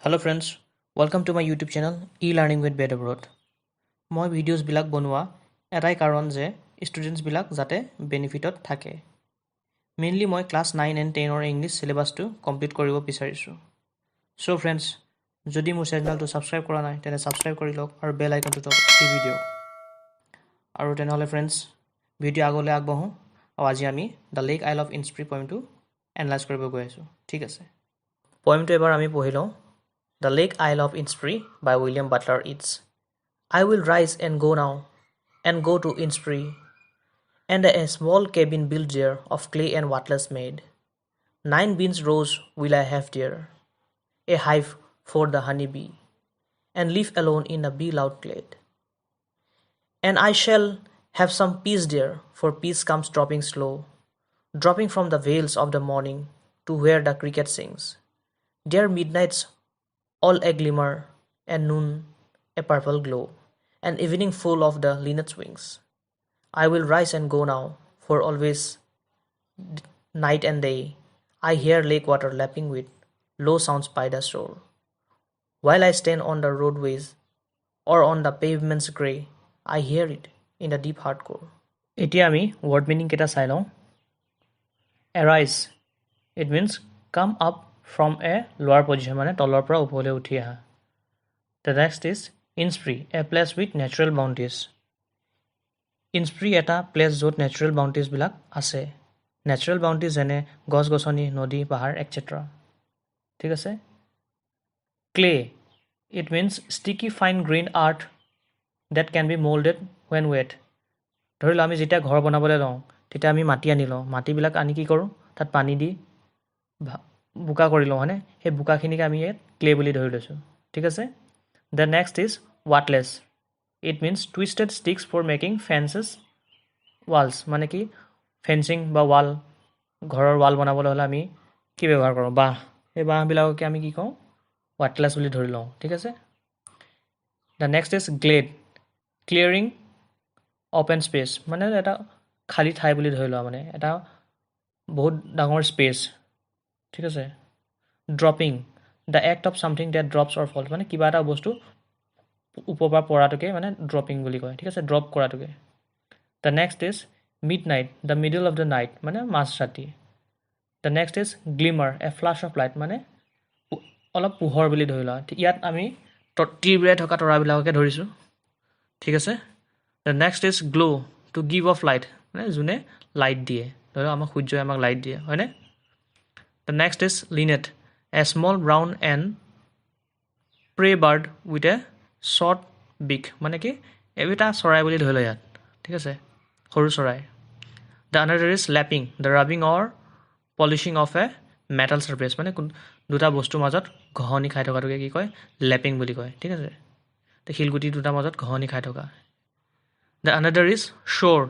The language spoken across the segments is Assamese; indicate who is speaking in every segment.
Speaker 1: Hello friends, welcome to my YouTube channel E-Learning with Bed Abroad. মই ভিডিঅ'ছবিলাক বনোৱা এটাই কাৰণ যে ষ্টুডেণ্টছবিলাক যাতে বেনিফিটত থাকে। মেইনলি মই ক্লাছ 9 and 10 ইংলিছ চিলেবাছটো কমপ্লিট কৰিব বিচাৰিছোঁ। চ' ফ্ৰেণ্ডছ, যদি মোৰ চেনেলটো ছাবস্ক্ৰাইব কৰা নাই তেনে ছাবস্ক্ৰাইব কৰি লওক আৰু বেল আইকনটো টিপি দিয়ক। আৰু তেনেহ'লে ফ্ৰেণ্ডছ, ভিডিঅ' আগলৈ আগবাঢ়োঁ আৰু আজি আমি দ্য লেক আইল অফ ইনস্প্ৰি পইমটো এনালাইজ কৰিব গৈ আছোঁ। ঠিক আছে, পইমটো এবাৰ আমি পঢ়ি লওঁ। The Lake Isle of Innisfree by William Butler Yeats. I will rise and go now, and go to Innisfree, and a small cabin built there of clay and wattles made. 9 beans rows will I have there, a hive for the honey bee, and live alone in a bee-loud glade. And I shall have some peace there, for peace comes dropping slow, dropping from the vales of the morning to where the cricket sings. There midnights all a glimmer, and noon a purple glow, and evening full of the linnet's wings. I will rise and go now, for always, night and day, I hear lake water lapping with low sounds by the shore. While I stand on the roadways, or on the pavements grey, I hear it in the deep heart core. এতিয়া আমি word meaning কেইটা চাই লওঁ। Arise, it means come up from a lower position, মানে তলৰ পৰা ওপৰলৈ উঠি আহা। The next is Innisfree, a place with natural bounties. Innisfree এটা প্লেচ য'ত নেচাৰেল বাউণ্টিছবিলাক আছে। নেচাৰেল বাউণ্টিছ যেনে গছ গছনি, নদী, পাহাৰ এটচেট্ৰা। ঠিক আছে। Clay, it means sticky fine grained earth that can be molded when wet. ধৰি লওঁ আমি যেতিয়া ঘৰ বনাবলৈ লওঁ তেতিয়া আমি মাটি আনি লওঁ, মাটিবিলাক আনি কি কৰোঁ, তাত পানী দি বোকা কৰি লওঁ, হয়নে? সেই বোকাখিনিকে আমি ইয়াত ক্লে বুলি ধৰি লৈছোঁ। ঠিক আছে। The next is wattles, it means twisted sticks for making fences walls, মানে কি ফেন্সিং বা ৱাল, ঘৰৰ ৱাল বনাবলৈ হ'লে আমি কি ব্যৱহাৰ কৰোঁ, বাঁহ। সেই বাঁহবিলাককে আমি কি কওঁ, ৱাটলেছ বুলি ধৰি লওঁ। ঠিক আছে। The next is Glade, ক্লিয়াৰিং open space, মানে এটা খালী ঠাই বুলি ধৰি লোৱা, মানে এটা বহুত ডাঙৰ স্পেচ। ঠিক আছে। Dropping, the act of something that drops or falls, মানে কিবা এটা বস্তু ওপৰৰ পৰা পৰাটোকে মানে ড্ৰপিং বুলি কয়। ঠিক আছে, ড্ৰপ কৰাটোকে। The next is midnight, the middle of the night, মানে মাজ ৰাতি। The next is glimmer, a flash of light, মানে অলপ পোহৰ বুলি ধৰি লোৱা। ইয়াত আমি তিৰবিৰাই থকা তৰাবিলাককে ধৰিছোঁ। ঠিক আছে। The next is glow', to give of light, মানে যোনে লাইট দিয়ে, ধৰি লওক আমাক সূৰ্যই আমাক লাইট দিয়ে, হয়নে? The next is linnet, a small brown and grey bird with a short beak, মানে কি এটা চৰাই বুলি ধৰি লওঁ ইয়াত। ঠিক আছে, সৰু চৰাই। The another is lapping, the rubbing or polishing of a metal surface, মানে দুটা বস্তুৰ মাজত ঘঁহনি খাই থকাটোকে কি কয়, লেপিং বুলি কয়। ঠিক আছে, তো শিলগুটি দুটাৰ মাজত ঘঁহনি খাই থকা। The another is shore,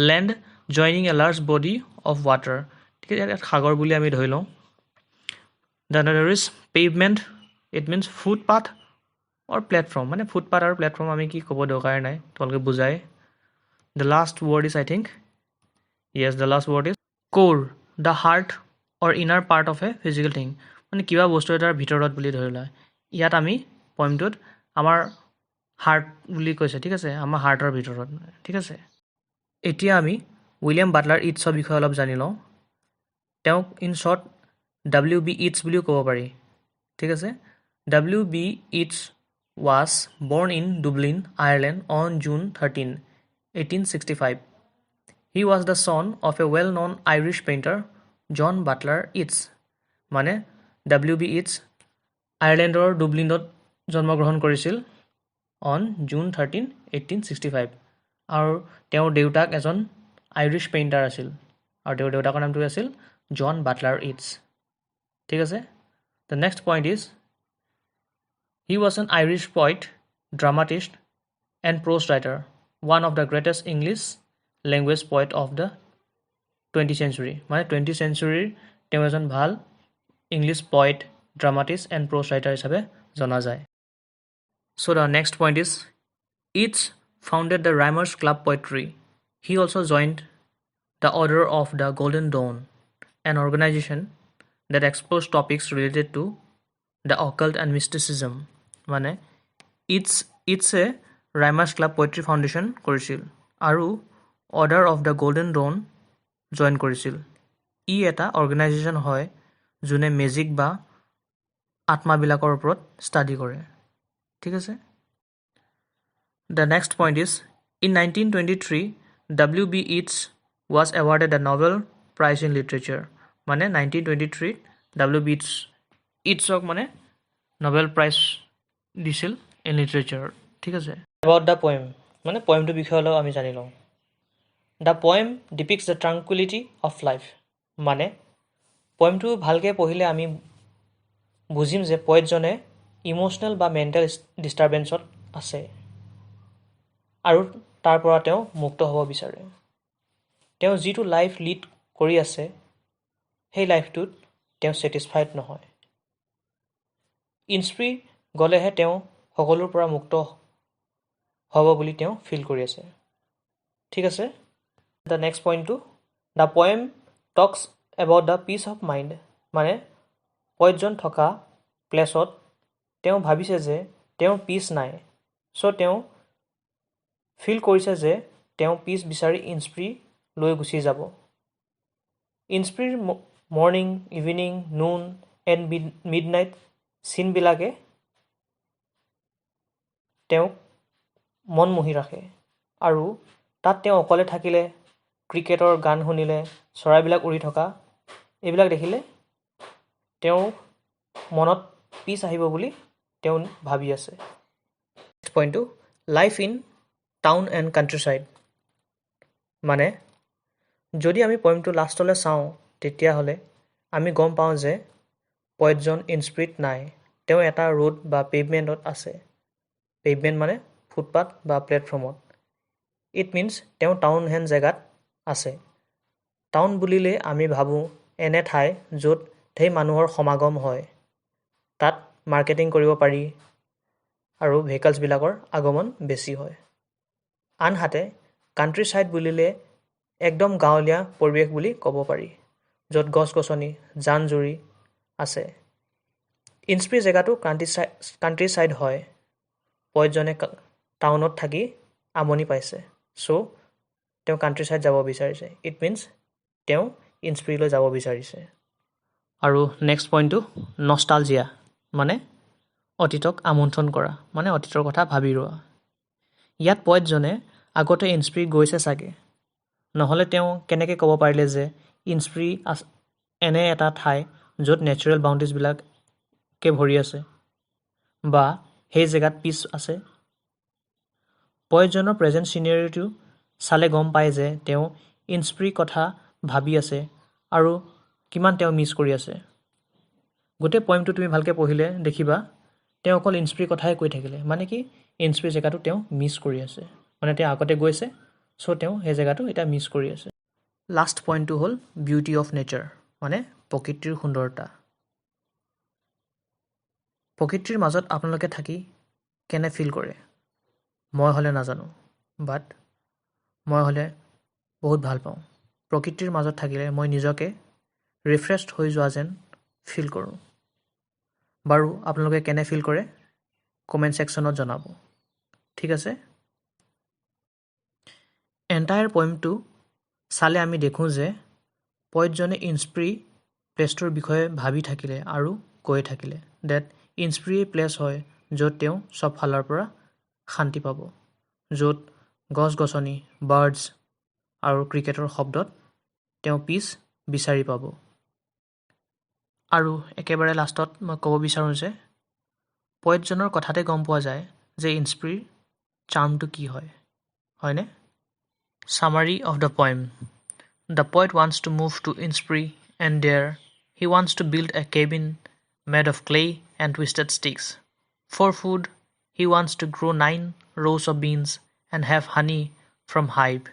Speaker 1: land joining a large body of water, ঠিক আছে, ইয়াত সাগৰ বুলি আমি ধৰি লওঁ। The another is pavement, it means footpath or platform, মানে ফুটপাথ আৰু প্লেটফৰ্ম আমি কি ক'ব দৰকাৰ নাই, তোমালোকে বুজাই। The last word is I think, yes, the last word is core, the heart or inner part of a physical thing, মানে কিবা বস্তু এটাৰ ভিতৰত বুলি ধৰি লয়। ইয়াত আমি পইমটোত আমাৰ হাৰ্ট বুলি কৈছে। ঠিক আছে, আমাৰ হাৰ্টৰ ভিতৰত। ঠিক আছে। এতিয়া আমি উইলিয়াম বাটলাৰ ইটছৰ বিষয়ে অলপ জানি লওঁ। তেওঁক ইন শ্বৰ্ট WB ইটছ বুলিও ক'ব পাৰি। ঠিক আছে। WB Yeats was born in Dublin, Ireland on June 13, 1865. He was the son of a well-known Irish painter, John Butler Yeats. মানে WB ইটছ আয়াৰলেণ্ডৰ ডুবলিনত জন্মগ্ৰহণ কৰিছিল অন জুন 13, 1865, আৰু তেওঁৰ দেউতাক এজন আইৰিছ পেইণ্টাৰ আছিল, আৰু তেওঁৰ দেউতাকৰ নামটো আছিল জন বাটলাৰ ইটছ। ঠিক আছে। The next point is he was an Irish poet, dramatist, and prose writer, one of the greatest English language poet of the 20th century. মানে 20th century তেওঁ এজন ভাল English poet, dramatist and prose writer হিচাপে জনা যায়। So the next point is Yeats founded the Rhymers Club Poetry. He also joined the Order of the Golden Dawn, an organization that explores topics related to the occult and mysticism মানে ইটছে ৰাইমাৰ্ছ ক্লাব পয়েট্ৰি ফাউণ্ডেশ্যন কৰিছিল আৰু order of the golden dawn join কৰিছিল। ই এটা অৰ্গেনাইজেশ্যন হয় যোনে মেজিক বা আত্মাবিলাকৰ ওপৰত ষ্টাডি কৰে। ঠিক আছে। The next point is in 1923 W.B. Yeats was awarded the Nobel Prize in Literature মানে 1923 W.B. Yeatsক মানে নবেল প্ৰাইজ দিছিল ইন লিটাৰেচাৰ। ঠিক আছে। এবাউট দ্য পয়েম মানে পয়েমটোৰ বিষয়ে অলপ আমি জানি লওঁ। The poem depicts the tranquility of life মানে পয়েমটো ভালকৈ পঢ়িলে আমি বুজিম যে পয়েটজনে ইম'চনেল বা মেণ্টেল ডিষ্টাৰ্বেঞ্চত আছে আৰু তাৰ পৰা তেওঁ মুক্ত হ'ব বিচাৰে। তেওঁ যিটো লাইফ লিড কৰি আছে সেই লাইফটোত তেওঁ ছেটিছফাইড নহয়। ইনস্পিৰি গ'লেহে তেওঁ সকলোৰ পৰা মুক্ত হ'ব বুলি তেওঁ ফিল কৰি আছে। ঠিক আছে। দ্য নেক্সট পইণ্টটো the poem talks about the peace of mind মানে পয়েটজন থকা প্লেছত তেওঁ ভাবিছে যে তেওঁৰ পিচ নাই। চ' তেওঁ ফিল কৰিছে যে তেওঁ পিচ বিচাৰি ইনস্পিৰি লৈ গুচি যাব। ইনস্পিৰিৰ মৰ্ণিং ইভিনিং নুন এণ্ড মিডনাইট চিনবিলাকে তেওঁক মন মুহি ৰাখে আৰু তাত তেওঁ অকলে থাকিলে ক্ৰিকেটৰ গান শুনিলে চৰাইবিলাক উৰি থকা এইবিলাক দেখিলে তেওঁ মনত পিচ আহিব বুলি তেওঁ ভাবি আছে। নেক্সট পইণ্টটো লাইফ ইন টাউন এণ্ড কাণ্ট্ৰিচাইড মানে যদি আমি পয়েমটো লাষ্টলৈ চাওঁ তেতিয়াহ'লে আমি গম পাওঁ যে পয়েটজন ইনস্পিৰিত নাই। তেওঁ এটা ৰোড বা পেভমেণ্টত আছে। পেভমেণ্ট মানে ফুটপাথ বা প্লেটফৰ্মত। ইট মিনছ তেওঁ টাউন হেন জেগাত আছে। টাউন বুলিলে আমি ভাবোঁ এনে ঠাই য'ত ঢেৰ মানুহৰ সমাগম হয়, তাত মাৰ্কেটিং কৰিব পাৰি আৰু ভেহিকলছবিলাকৰ আগমন বেছি হয়। আনহাতে কাণ্ট্ৰি চাইড বুলিলে একদম গাঁৱলীয়া পৰিৱেশ বুলি ক'ব পাৰি, য'ত গছ গছনি জান জুৰি আছে। ইনস্পিৰি জেগাটো কাণ্ট্ৰি চাইড হয়। পয়েটজনে টাউনত থাকি আমনি পাইছে, চ' তেওঁ কাণ্ট্ৰি চাইড যাব বিচাৰিছে। ইট মিনছ তেওঁ ইনস্পিৰিলৈ যাব বিচাৰিছে। আৰু নেক্সট পইণ্টটো নষ্টালজিয়া মানে অতীতক আমন্ত্ৰণ কৰা মানে অতীতৰ কথা ভাবি ৰোৱা। ইয়াত পয়েটজনে আগতে ইনস্পিৰি গৈছে চাগে, নহ'লে তেওঁ কেনেকৈ ক'ব পাৰিলে যে ইনস্পিৰি এনে এটা ঠাই য'ত নেচাৰেল বাউণ্ডেৰীজবিলাকে ভৰি আছে বা সেই জেগাত পিচ আছে। পয়েটজনৰ প্ৰেজেণ্ট চিনেৰিঅ'টো চালে গম পায় যে তেওঁ ইনস্পিৰি কথা ভাবি আছে আৰু কিমান তেওঁ মিছ কৰি আছে। গোটেই পয়েমটো তুমি ভালকৈ পঢ়িলে দেখিবা তেওঁ অকল ইনস্পিৰি কথাই কৈ থাকিলে, মানে কি ইনস্পিৰি জেগাটো তেওঁ মিছ কৰি আছে। মানে তেওঁ আগতে গৈছে, চ' তেওঁ সেই জেগাটো এতিয়া মিছ কৰি আছে। লাষ্ট পইণ্টটো হ'ল বিউটি অফ নেচাৰ মানে প্ৰকৃতিৰ সুন্দৰতা। প্ৰকৃতিৰ মাজত আপোনালোকে থাকি কেনে ফিল কৰে? মই হ'লে নাজানো, বাট মই হ'লে বহুত ভাল পাওঁ। প্ৰকৃতিৰ মাজত থাকিলে মই নিজকে ৰিফ্ৰেছড হৈ যোৱা যেন ফিল কৰোঁ। বাৰু আপোনালোকে কেনে ফিল কৰে কমেণ্ট ছেকশ্যনত জনাব। ঠিক আছে। এণ্টায়াৰ পয়েমটো চালে আমি দেখোঁ যে পয়েটজনে ইনস্পিৰি প্লেচটোৰ বিষয়ে ভাবি থাকিলে আৰু কৈ থাকিলে ডেট ইনস্পিৰি প্লেচ হয় য'ত তেওঁ চব ফালৰ পৰা শান্তি পাব, য'ত গছ গছনি বাৰ্ডছ আৰু ক্ৰিকেটৰ শব্দত তেওঁ পিচ বিচাৰি পাব। আৰু একেবাৰে লাষ্টত মই ক'ব বিচাৰোঁ যে পয়েটজনৰ কথাতে গম পোৱা যায় যে ইনস্পিৰিৰ চাৰ্মটো কি হয়, হয়নে? Summary of the poem. The poet wants to move to Inspiri and there he wants to build a cabin made of clay and twisted sticks. For food, he wants to grow 9 rows of beans and have honey from hive.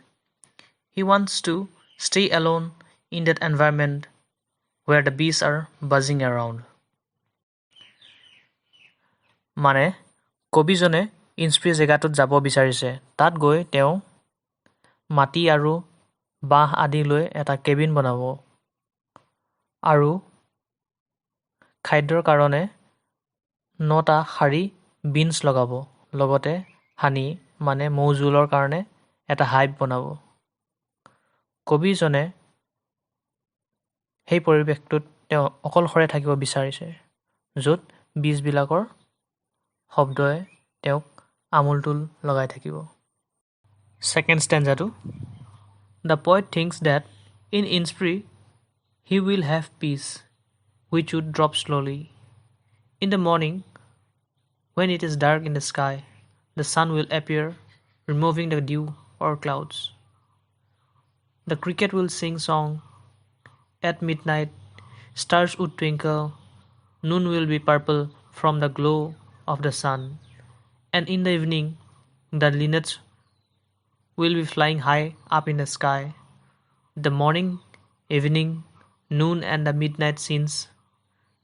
Speaker 1: He wants to stay alone in that environment where the bees are buzzing around. মানে কবিজনে ইনস্পিৰি জেগাটোত যাব বিচাৰিছে, তাত গৈ তেওঁ মাটি আৰু বাঁহ আদি লৈ এটা কেবিন বনাব আৰু খাদ্যৰ কাৰণে 9টা শাৰী বিনছ লগাব লগতে হানি মানে মৌজোলৰ কাৰণে এটা হাইভ বনাব কবিজনে সেই পৰিৱেশটোত তেওঁ অকলশৰে থাকিব বিচাৰিছে য'ত বীজবিলাকৰ শব্দই তেওঁক আমোলটোল লগাই থাকিব Second stanza to The poet thinks that in Innsbruck he will have peace, which would drop slowly. In the morning, when it is dark in the sky, the sun will appear, removing the dew or clouds. The cricket will sing song. At midnight, stars would twinkle. Noon will be purple from the glow of the sun. And in the evening, the linnets will be flying high up in the sky. The morning, evening, noon and the midnight scenes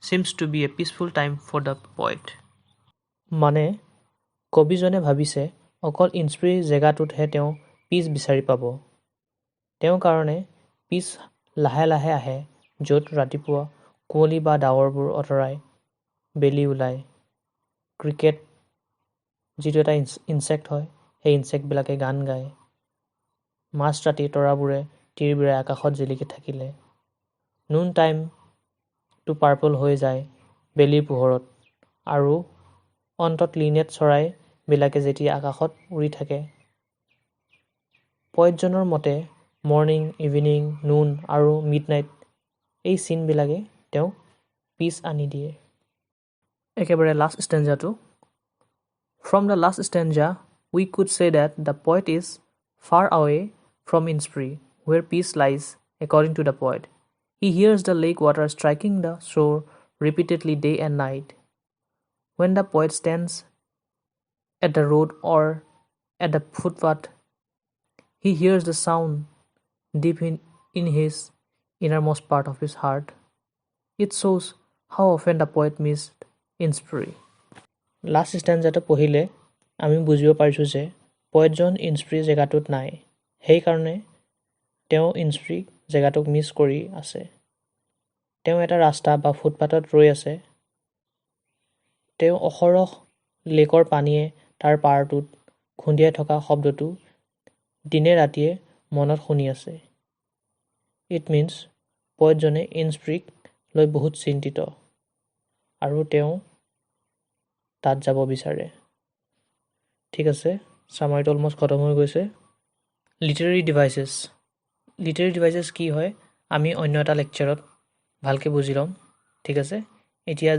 Speaker 1: seems to be a peaceful time for the poet. মানে কবিজনে ভাবিছে অকল ইনস্প্ৰি জেগাটোতহে তেওঁ পিচ বিচাৰি পাব তেওঁ কাৰণে পিচ লাহে লাহে আহে য'ত ৰাতিপুৱা কুঁৱলী বা ডাৱৰবোৰ অতৰাই বেলি ওলায় ক্ৰিকেট যিটো এটা ইনচেক্ট হয় সেই ইনচেক্টবিলাকে গান গায় মাছ ৰাতি তৰাবোৰে তিৰবিৰাই আকাশত জিলিকি থাকিলে নুন টাইমটো পাৰ্পল হৈ যায় বেলিৰ পোহৰত আৰু অন্তত লিনেট চৰাইবিলাকে যেতিয়া আকাশত উৰি থাকে পয়েটজনৰ মতে মৰ্ণিং ইভিনিং নুন আৰু মিডনাইট এই চিনবিলাকে তেওঁক পিচ আনি দিয়ে একেবাৰে last ষ্টেঞ্জাটো From the last stanza, we could say that the poet is far away from Innsbruck, where peace lies, according to the poet. He hears the lake water striking the shore repeatedly day and night. When the poet stands at the road or at the footpath, he hears the sound deep in his innermost part of his heart. It shows how often the poet missed Innsbruck. Last ষ্টেঞ্জাটো পঢ়িলে আমি বুজিব পাৰিছোঁ যে পয়েটজন ইনস্প্ৰি জেগাটোত নাই সেইকাৰণে তেওঁ ইনস্প্ৰি জেগাটোক মিছ কৰি আছে তেওঁ এটা ৰাস্তা বা ফুটপাথত ৰৈ আছে তেওঁ অহৰহ লেকৰ পানীয়ে তাৰ পাৰটোত খুন্দিয়াই থকা শব্দটো দিনে ৰাতিয়ে মনত শুনি আছে ইট মিনছ পয়েটজনে ইনস্প্ৰিক লৈ বহুত চিন্তিত আৰু তেওঁ তাত যাব বিচাৰে ঠিক আছে সামাৰিটো অলমষ্ট খতম হৈ গৈছে লিটাৰেৰী ডিভাইচেছ কি হয় আমি অন্য এটা লেকচাৰত ভালকৈ বুজি ল'ম ঠিক আছে এতিয়া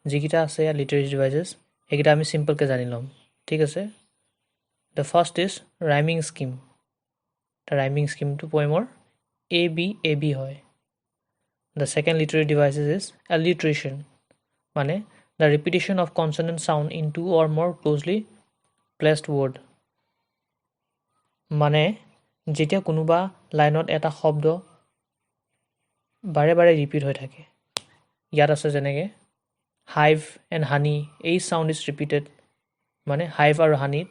Speaker 1: যিকেইটা আছে লিটাৰেৰী ডিভাইচেছ সেইকেইটা আমি চিম্পলকৈ জানি ল'ম ঠিক আছে the first is rhyming scheme rhyming স্কিমটো পয়েমৰ এ বি হয় the second literary devices is alliteration মানে The repetition of consonant sound in two or more closely placed word. মানে যেতিয়া কোনোবা লাইনত এটা শব্দ বাৰে বাৰে ৰিপিট হৈ থাকে ইয়াত আছে যেনেকৈ হাইভ এণ্ড হানি এই চাউণ্ড ইজ ৰিপিটেড মানে হাইভ আৰু হানিত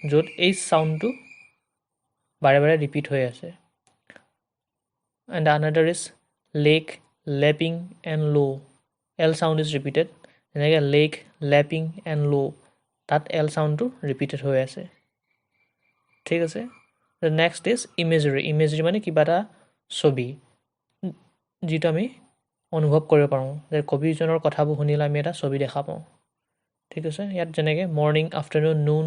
Speaker 1: য'ত এই চাউণ্ডটো বাৰে বাৰে ৰিপিট হৈ আছে and another is lake lapping and low' L sound is repeated যেনেকৈ লেক লেপিং এণ্ড ল' তাত L চাউণ্ডটো ৰিপিটেড হৈ আছে ঠিক আছে নেক্সট ইজ ইমেজৰী মানে কিবা এটা ছবি যিটো আমি অনুভৱ কৰিব পাৰোঁ যে কবিজনৰ কথাবোৰ শুনিলে আমি এটা ছবি দেখা পাওঁ ঠিক আছে ইয়াত যেনেকৈ মৰ্ণিং আফটাৰনুন নুন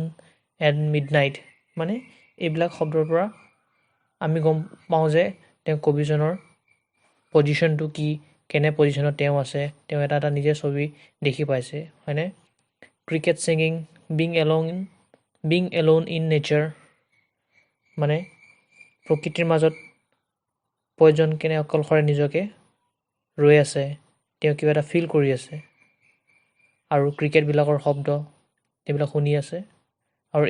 Speaker 1: এণ্ড মিডনাইট মানে এইবিলাক শব্দৰ পৰা আমি গম পাওঁ যে তেওঁ কবিজনৰ পজিশ্যনটো কি কেনে পজিশ্যনত তেওঁ আছে তেওঁ এটা নিজে ছবি দেখি পাইছে হয়নে cricket singing being alone in nature মানে প্ৰকৃতিৰ মাজত পয়েটজন কেনে অকলশৰে নিজকে ৰৈ আছে তেওঁ কিবা এটা ফিল কৰি আছে আৰু ক্ৰিকেটবিলাকৰ শব্দ এইবিলাক শুনি আছে আৰু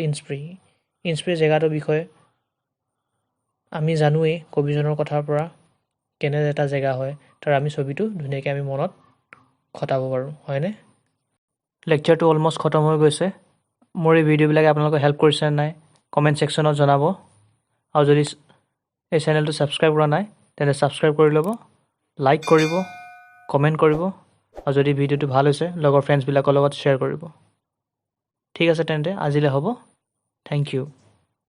Speaker 1: ইনস্প্ৰি জেগাটোৰ বিষয়ে আমি জানোৱেই কবিজনৰ কথাৰ পৰা কেনে এটা জেগা হয় তাৰ আমি ছবিটো ধুনীয়াকৈ আমি মনত খটাব পাৰোঁ হয়নে লেকচাৰটো অলমষ্ট খতম হৈ গৈছে মোৰ এই ভিডিঅ'বিলাকে আপোনালোকক হেল্প কৰিছে নে নাই কমেণ্ট ছেকশ্যনত জনাব আৰু যদি এই চেনেলটো ছাবস্ক্ৰাইব কৰা নাই তেন্তে ছাবস্ক্ৰাইব কৰি ল'ব লাইক কৰিব কমেণ্ট কৰিব আৰু যদি ভিডিঅ'টো ভাল হৈছে লগৰ ফ্ৰেণ্ডছবিলাকৰ লগত শ্বেয়াৰ কৰিব। ঠিক আছে তেন্তে আজিলৈ হ'ব। Thank U.